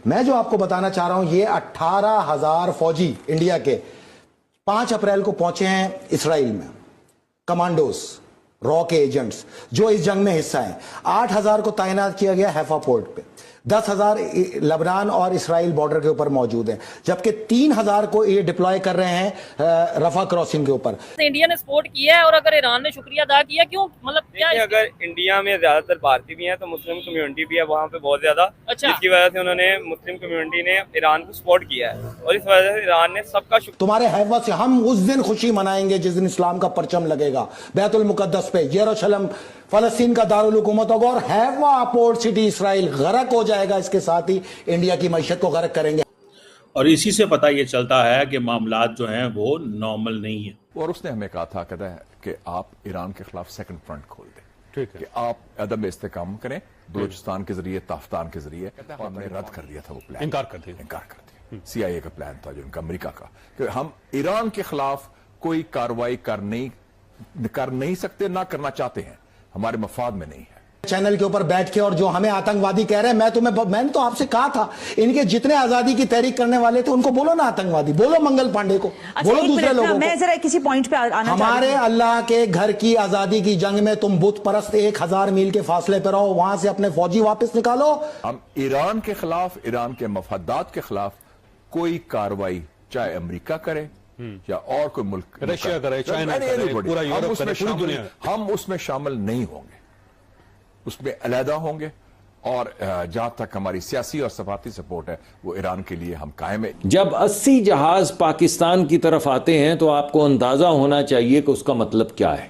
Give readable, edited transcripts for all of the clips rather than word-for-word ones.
मैं जो आपको बताना चाह रहा हूं, ये 18,000 फौजी इंडिया के 5 अप्रैल को पहुंचे हैं इसराइल में, कमांडोज, रॉ के एजेंट्स जो इस जंग में हिस्सा हैं। 8,000 को तैनात किया गया हैफा पोर्ट पे, 10,000 लेबनान और इसराइल बॉर्डर के ऊपर मौजूद हैं, जबकि 3,000 को ये डिप्लॉय कर रहे हैं रफा क्रॉसिंग के ऊपर। इंडिया ने सपोर्ट किया है, और अगर ईरान ने शुक्रिया अदा किया, क्यों, मतलब क्या? अगर इंडिया में ज्यादातर भारतीय भी हैं तो मुस्लिम कम्युनिटी भी है वहाँ पे बहुत ज्यादा, अच्छा, जिसकी वजह से उन्होंने मुस्लिम कम्युनिटी ने ईरान को सपोर्ट किया है, और इस वजह से ईरान ने सबका तुम्हारे हैफा से हम उस दिन खुशी मनाएंगे जिस दिन इस्लाम का परचम लगेगा बैतुल मुकद्दस पे, यरूशलेम फलस्तीन का दारुल हुकूमत होगा, और हैफा पोर्ट सिटी इसराइल गर्क हो जाएगा। इसके साथ ही इंडिया की मईशत को गर्क करेंगे। और इसी से पता ये चलता है कि मामलात जो हैं वो नॉर्मल नहीं है। और उसने हमें कहा था, कहता है कि आप ईरान के खिलाफ सेकंड फ्रंट खोल दें, ठीक है, कि आप अदम इस्तेकाम करें बलूचिस्तान के जरिए, ताफ्तान के जरिए। हमने रद्द कर दिया था वो प्लान, इनकार कर दिया। CIA का प्लान था जो उनका, अमेरिका का, कि हम ईरान के खिलाफ कोई कार्रवाई कर नहीं सकते, ना करना चाहते हैं, हमारे मफाद में नहीं है। चैनल के ऊपर बैठ के और जो हमें आतंकवादी कह रहे हैं, मैंने तो आपसे कहा था, इनके जितने आजादी की तहरीक करने वाले थे उनको बोलो ना आतंकवादी, बोलो मंगल पांडे को, बोलो दूसरे लोगों को। मैं जरा किसी पॉइंट पे आना हमारे अल्लाह के घर की आजादी की जंग में तुम बुत परस्त 1,000 मील के फासले पर रहो, वहां से अपने फौजी वापस निकालो। हम ईरान के खिलाफ, ईरान के मफादात के खिलाफ कोई कार्रवाई, चाहे अमेरिका करे या और कोई मुल्क, रशिया करे, चाइना करे, पूरा यूरोप करे, पूरी दुनिया, हम उसमें शामिल नहीं होंगे, उसमें अलहदा होंगे। और जहां तक हमारी सियासी और सफारती सपोर्ट है वो ईरान के लिए हम कायम है। जब 80 जहाज पाकिस्तान की तरफ आते हैं तो आपको अंदाजा होना चाहिए कि उसका मतलब क्या है।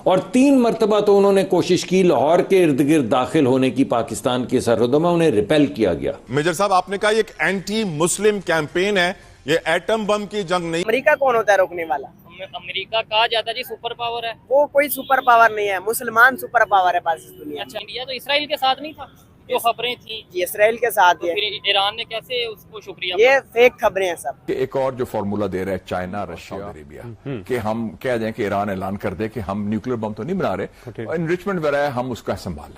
और 3 मरतबा तो उन्होंने कोशिश की लाहौर के इर्द गिर्द दाखिल होने की, पाकिस्तान की सरहदों में, उन्हें रिपेल किया गया। मेजर साहब, आपने कहा ये एक एंटी मुस्लिम कैंपेन है, ये एटम बम की जंग नहीं। अमेरिका कौन होता है रोकने वाला? अमेरिका कहा जाता है जी सुपर पावर है। वो कोई सुपर पावर नहीं है, मुसलमान सुपर पावर है पास इस दुनिया। अच्छा, इंडिया तो इसराइल के साथ नहीं था, जो खबरें थी इसराइल के साथ तो है। फिर ईरान ने कैसे उसको शुक्रिया? ये फेक खबरें हैं सब। एक और जो फॉर्मूला दे रहा है चाइना, रशिया, अरेबिया, कि हम कह दें कि ईरान ऐलान कर दे कि हम न्यूक्लियर बम तो नहीं बना रहे, एनरिचमेंट वगैरह हम उसका संभाल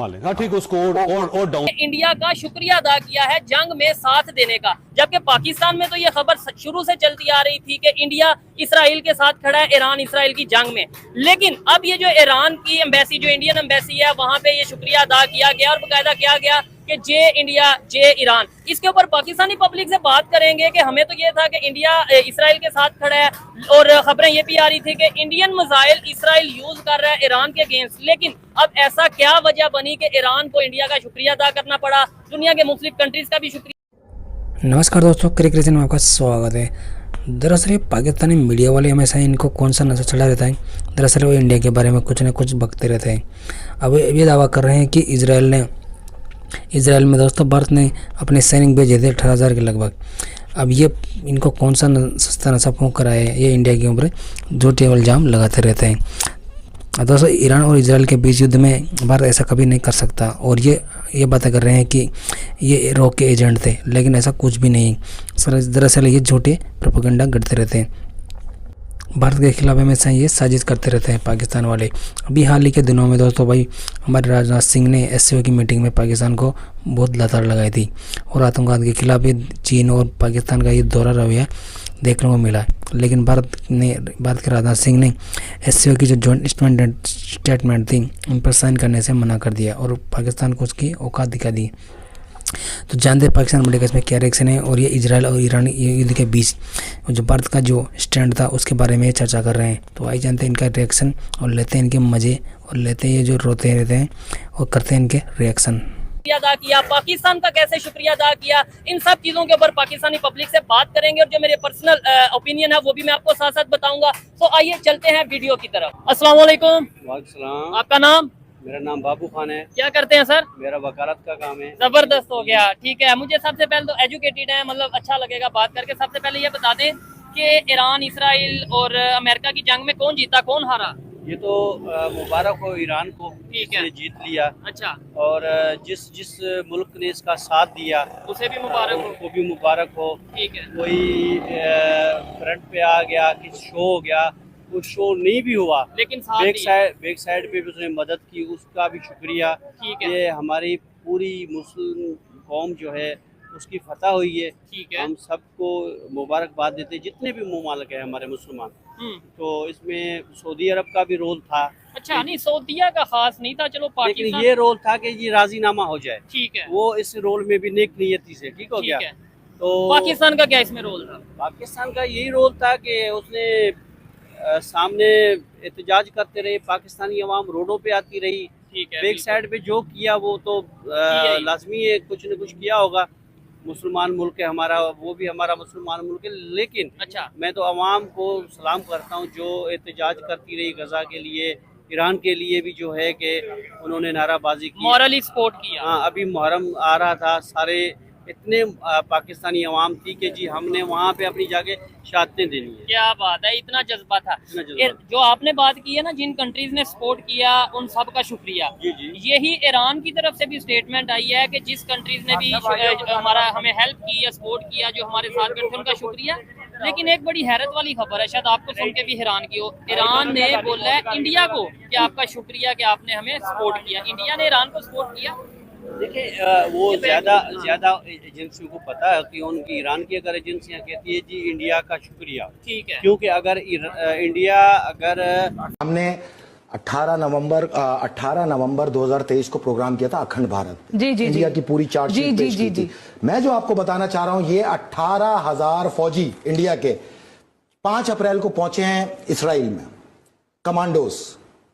लेंगे। हाँ ठीक, उसको और डाउन। इंडिया का शुक्रिया अदा किया है जंग में साथ देने का, जबकि पाकिस्तान में तो ये खबर शुरू से चलती आ रही थी कि इंडिया इसराइल के साथ खड़ा है ईरान इसराइल की जंग में। लेकिन अब ये जो ईरान की एम्बेसी, जो इंडियन एम्बेसी है, वहां पे ये शुक्रिया अदा किया गया और बकायदा किया गया कि जे इंडिया जे ईरान। इसके ऊपर पाकिस्तानी पब्लिक से बात करेंगे कि हमें तो ये था कि इंडिया इसराइल के साथ खड़ा है, और खबरें ये भी आ रही थी कि इंडियन मिसाइल इसराइल यूज कर रहा है ईरान के अगेंस्ट। लेकिन अब ऐसा क्या वजह बनी कि ईरान को इंडिया का शुक्रिया अदा करना पड़ा, दुनिया के मुख्तलिफ कंट्रीज का भी शुक्रिया। नमस्कार दोस्तों, क्रिक रीजन में आपका स्वागत है। दरअसल ये पाकिस्तानी मीडिया वाले हमेशा इनको कौन सा नशा चढ़ा रहता है, दरअसल वो इंडिया के बारे में कुछ न कुछ बकते रहते हैं। अब ये दावा कर रहे हैं कि इसराइल में दोस्तों भारत ने अपने सैनिक भेजे थे 18,000 के लगभग। अब ये इनको कौन सा सस्ता नशा फूंक कर आए, ये इंडिया के ऊपर झूठे इल्जाम लगाते रहते हैं। दोस्तों ईरान और इसराइल के बीच युद्ध में भारत ऐसा कभी नहीं कर सकता, और ये बातें कर रहे हैं कि ये रॉ के एजेंट थे, लेकिन ऐसा कुछ भी नहीं। दरअसल ये झूठे प्रोपेगेंडा गढ़ते रहते हैं, भारत के खिलाफ हमेशा ये साजिश करते रहते हैं पाकिस्तान वाले। अभी हाल ही के दिनों में दोस्तों भाई हमारे राजनाथ सिंह ने SCO की मीटिंग में पाकिस्तान को बहुत लताड़ लगाई थी, और आतंकवाद के खिलाफ ये चीन और पाकिस्तान का ये दोहरा रवैया देखने को मिला। लेकिन भारत के राजनाथ सिंह ने SCO की जो जॉइंट स्टेटमेंट थी उन पर साइन करने से मना कर दिया और पाकिस्तान को उसकी औकात दिखा दी। तो जानते हैं पाकिस्तान बड़े केस में क्या रिएक्शन है, और ये इजराइल और ईरान युद्ध के बीच जो भारत का जो स्टैंड था उसके बारे में चर्चा कर रहे हैं। तो आइए जानते हैं इनका रिएक्शन और लेते हैं इनके मज़े, और लेते हैं ये जो रोते रहते हैं और करते हैं इनके रिएक्शन। अदा किया, पाकिस्तान का कैसे शुक्रिया अदा किया, इन सब चीजों के ऊपर पाकिस्तानी पब्लिक से बात करेंगे, और जो मेरे पर्सनल ओपिनियन है वो भी मैं आपको साथ साथ बताऊंगा। तो आइए चलते हैं वीडियो की तरफ। अस्सलाम वालेकुम। आपका नाम? मेरा नाम बाबू खान है। क्या करते हैं सर? मेरा वकालत का काम है। जबरदस्त हो गया, ठीक है। मुझे सबसे पहले तो एजुकेटेड है, मतलब अच्छा लगेगा बात करके। सबसे पहले ये बता दें कि ईरान इसराइल और अमेरिका की जंग में कौन जीता कौन हारा? ये तो मुबारक हो ईरान को, ठीक है, जीत लिया। अच्छा, और जिस मुल्क ने इसका साथ दिया उसे भी मुबारक हो, वो भी मुबारक हो। ठीक है। कोई फ्रंट पे आ गया, किसी शो हो गया, कुछ शो नहीं भी हुआ, लेकिन बैक साइड पे भी उसने मदद की, उसका भी शुक्रिया। ठीक है। ये हमारी पूरी मुस्लिम कौम जो है उसकी फतह हुई है। ठीक है। हम सबको मुबारकबाद देते हैं, जितने भी मुमालिक हैं हमारे मुसलमान। तो इसमें सऊदी अरब का भी रोल था। अच्छा, नहीं सऊदीया का खास नहीं था, चलो लेकिन पाकिस्तान। ये रोल था कि ये राजीनामा हो जाए। ठीक है। वो इस रोल में भी नेक नियति से ठीक हो ठीक गया। है। तो पाकिस्तान का क्या इसमें रोल था? पाकिस्तान का यही रोल था कि उसने सामने एहतजाज करते रहे, पाकिस्तानी अवाम रोडों पे आती रही। ठीक है। बैक साइड पे जो किया वो तो ही। लाजमी है, कुछ न कुछ किया होगा। मुसलमान मुल्क है हमारा, वो भी हमारा मुसलमान मुल्क है। लेकिन अच्छा, मैं तो अवाम को सलाम करता हूँ जो एहतजाज करती रही गजा के लिए, ईरान के लिए भी जो है कि उन्होंने नाराबाजी की, मॉरली सपोर्ट किया। हाँ, अभी मुहर्रम आ रहा था, सारे इतने पाकिस्तानी अवाम थी कि जी हमने वहाँ पे अपनी जाके शहादतें देनी है। क्या बात है, इतना जज्बा था। इतना जज्बा। जो आपने बात की है ना, जिन कंट्रीज ने सपोर्ट किया उन सब का शुक्रिया। जी जी। यही ईरान की तरफ से भी स्टेटमेंट आई है कि जिस कंट्रीज ने भी हमारा हमें हेल्प की या सपोर्ट किया, जो हमारे साथ खड़े थे, उनका शुक्रिया। लेकिन एक बड़ी हैरत वाली खबर है, शायद आपको सुन के भी हैरान की हो, ईरान ने बोला है इंडिया को कि आपका शुक्रिया कि आपने हमें सपोर्ट किया। इंडिया ने ईरान को सपोर्ट किया। देखिए वो ज़्यादा एजेंसियों को पता है कि उनकी ईरान की अगर एजेंसियां कहती है जी इंडिया का शुक्रिया, ठीक है। क्योंकि अगर इंडिया अगर हमने 18 नवंबर 2023 को प्रोग्राम किया था अखंड भारत। जी जी इंडिया जी। की पूरी चार्टशीट जी, पेश जी, की जी, थी। मैं जो आपको बताना चाह रहा हूं, ये 18,000 फौजी इंडिया के 5 अप्रैल को पहुंचे हैं इसराइल में। कमांडोज,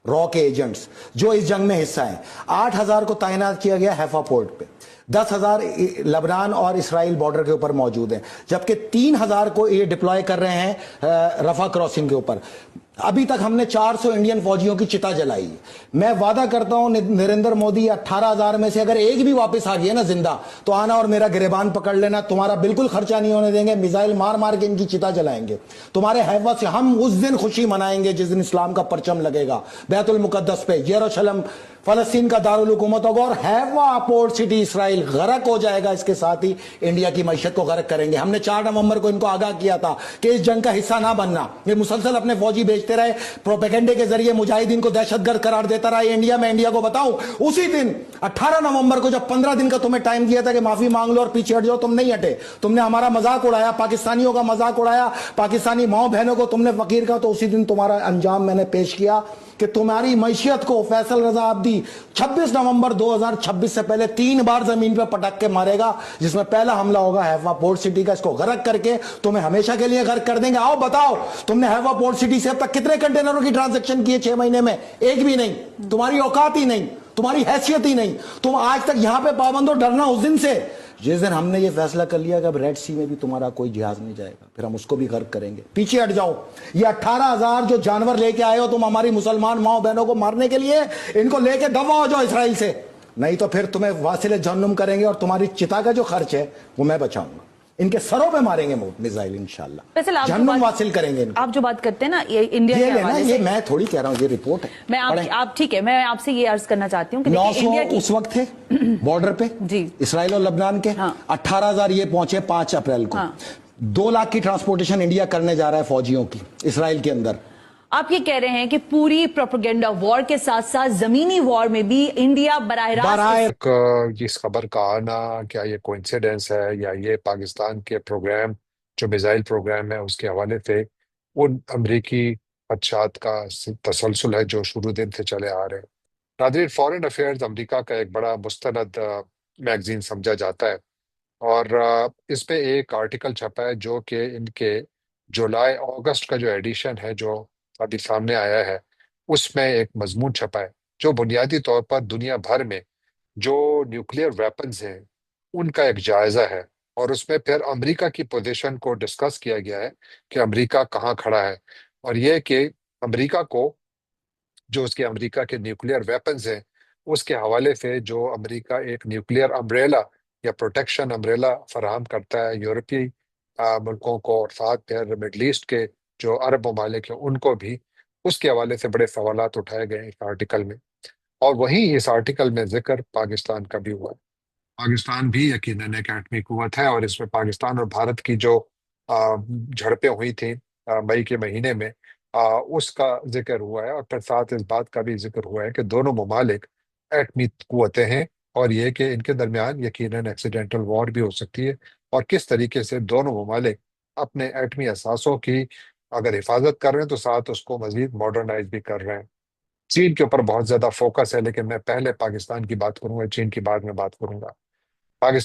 रॉ के एजेंट्स जो इस जंग में हिस्सा हैं। 8,000 को तैनात किया गया हैफा पोर्ट पे। 10,000 लेबनान और इसराइल बॉर्डर के ऊपर मौजूद हैं, जबकि 3,000 को ये डिप्लॉय कर रहे हैं रफा क्रॉसिंग के ऊपर। अभी तक हमने 400 इंडियन फौजियों की चिता जलाई है। मैं वादा करता हूं नरेंद्र मोदी, 18,000 में से अगर एक भी वापस आ गया ना जिंदा, तो आना और मेरा गिरेबान पकड़ लेना। तुम्हारा बिल्कुल खर्चा नहीं होने देंगे, मिसाइल मार मार के इनकी चिता जलाएंगे तुम्हारे हैफा से। हम उस दिन खुशी मनाएंगे जिस दिन इस्लाम का परचम लगेगा बैतुल मुकद्दस पे, यरूशलेम फलस्तीन का दारुल हुकूमत होगा, और हैफा पोर्ट सिटी इसराइल गर्क हो जाएगा। इसके साथ ही इंडिया की मैशत को गर्क करेंगे। हमने 4 नवंबर को इनको आगाह किया था कि इस जंग का हिस्सा ना बनना। ये मुसलसल अपने फौजी भेजते रहे, प्रोपेगेंडे के जरिए मुजाहिदीन को दहशतगर्द करार देता रहा इंडिया में। इंडिया को बताऊं, उसी दिन 18 नवंबर को जब 15 दिन का तुम्हें टाइम दिया था कि माफी मांग लो और पीछे हट जाओ, तुम नहीं हटे। तुमने हमारा मजाक उड़ाया, पाकिस्तानियों का मजाक उड़ाया, पाकिस्तानी माओ बहनों को तुमने फकीर का। तो उसी दिन तुम्हारा अंजाम मैंने पेश किया कि तुम्हारी मैशियत को फैसल रजा अब्दी 26 नवंबर 2026 से पहले 3 बार जमीन पर पटक के मारेगा, जिसमें पहला हमला होगा हैफा पोर्ट सिटी का। इसको गर्क करके तुम्हें हमेशा के लिए गर्क कर देंगे। आओ बताओ, तुमने हैफा पोर्ट सिटी से अब तक कितने कंटेनरों की ट्रांजैक्शन की है 6 महीने में? एक भी नहीं। तुम्हारी औकात ही नहीं, तुम्हारी हैसियत ही नहीं। तुम आज तक यहां पे पाबंद हो। डरना उस दिन से जिस दिन हमने ये फैसला कर लिया कि अब रेड सी में भी तुम्हारा कोई जहाज नहीं जाएगा, फिर हम उसको भी गर्क करेंगे। पीछे हट जाओ। ये 18,000 जो जानवर लेके आए हो तुम हमारी मुसलमान माओ बहनों को मारने के लिए, इनको लेके दफा हो जाओ इसराइल से, नहीं तो फिर तुम्हें वासिले जहन्नुम करेंगे और तुम्हारी चिता का जो खर्च है वो मैं बचाऊंगा। इनके सरों पे मारेंगे मिसाइल इंशाल्लाह, जहन्नुम वासिल करेंगे इनको। आप जो बात करते हैं ना ये इंडिया ये के लेना, हवाले ये से, मैं थोड़ी कह रहा हूँ, ये रिपोर्ट है। मैं आप ठीक है, मैं आपसे ये अर्ज करना चाहती हूँ कि 900 इंडिया की उस वक्त थे बॉर्डर पे जी, इसराइल और लेबनान के। हाँ। 18,000 ये पहुंचे 5 अप्रैल को। हाँ। 2 लाख की ट्रांसपोर्टेशन इंडिया करने जा रहा है फौजियों की इसराइल के अंदर। आप ये कह रहे हैं कि पूरी प्रोपेगेंडा वॉर के साथ साथ जमीनी वॉर में भी इंडिया बराह रास्त इस खबर का आना, क्या ये कोइंसिडेंस है या ये पाकिस्तान के प्रोग्राम जो मिसाइल प्रोग्राम है उसके हवाले से उन अमरीकी खदशात का तसलसल है जो शुरू दिन से चले आ रहे हैं। नाज़रीन, फॉरेन अफेयर्स अमरीका का एक बड़ा मुस्तनद मैगजीन समझा जाता है और इस पे एक आर्टिकल छपा है जो कि इनके जुलाई अगस्त का जो एडिशन है जो अभी सामने आया है, उसमें एक मजमून छपा है जो बुनियादी तौर पर दुनिया भर में जो न्यूक्लियर वेपन्स हैं उनका एक जायजा है। और उसमें फिर अमेरिका की पोजीशन को डिस्कस किया गया है कि अमेरिका कहाँ खड़ा है, और ये कि अमेरिका को जो उसके अमेरिका के न्यूक्लियर वेपन्स हैं उसके हवाले से जो अमेरिका एक न्यूक्लियर अम्ब्रेला या प्रोटेक्शन अम्ब्रेला फराहम करता है यूरोपीय मुल्कों को और साथ फिर मिडल ईस्ट के जो अरब ममालिक हैं उनको भी, उसके हवाले से बड़े सवालात उठाए गए इस आर्टिकल में। और वहीं इस आर्टिकल में जिक्र पाकिस्तान का भी हुआ है। पाकिस्तान भी यकीनन एक एटमी कुव्वत है और इसमें पाकिस्तान और भारत की जो झड़पें हुई थी मई के महीने में, उसका जिक्र हुआ है। और फिर साथ इस बात का भी जिक्र हुआ है कि दोनों ममालिक एटमी कुव्वतें हैं और ये कि इनके दरमियान यकीनन एक्सीडेंटल वॉर भी हो सकती है, और किस तरीके से दोनों ममालिक अपने एटमी असासों की अगर हिफाजत कर रहे हैं तो साथ उसको मजीद मॉडर्नाइज भी कर रहे हैं। चीन के ऊपर बहुत ज्यादा फोकस है, लेकिन मैं पहले पाकिस्तान की बात करूंगा, चीन की बाद में बात करूंगा। पाकिस्तान